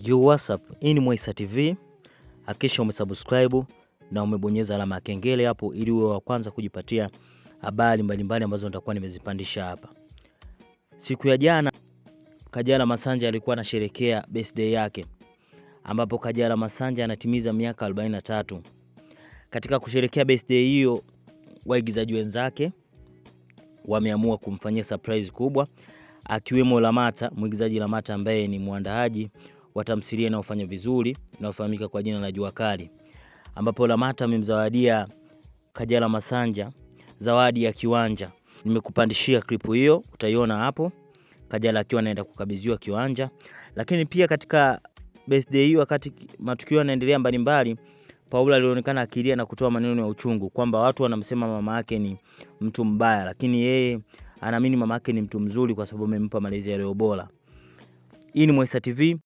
Yo, what's up? Hii ni Mwaisa TV. Hakikisha umesubscribe na umebonyeza alama ya kengele hapo ili uwe wa kwanza kujipatia habari mbalimbali ambazo nitakuwa nimezipandisha hapa. Siku ya jana Kajala Masanja alikuwa anasherehekea birthday yake, ambapo Kajala Masanja anatimiza miaka 43. Katika kusherehekea birthday hiyo, waigizaji wenzake wameamua kumfanyia surprise kubwa, akiwemo Lamata, mwigizaji Lamata ambaye ni muandaaji wa tamthilia inayofanya vizuri inayofahamika kwa jina la Jua Kali, ambapo Lamata amemzawadia Kajala Masanja zawadi ya kiwanja. Nimekupandishia clip hiyo, utaiona hapo Kajala akiwa anaenda kukabidhiwa kiwanja. Lakini pia katika birthday hiyo, wakati matukio yanaendelea mbalimbali, Paula alionekana akilia na kutoa maneno ya uchungu kwamba watu wanamsema mama yake ni mtu mbaya, lakini yeye anaamini mama yake ni mtu mzuri kwa sababu amempa malezi yaliyo bora. Hii ni Mwaisa TV.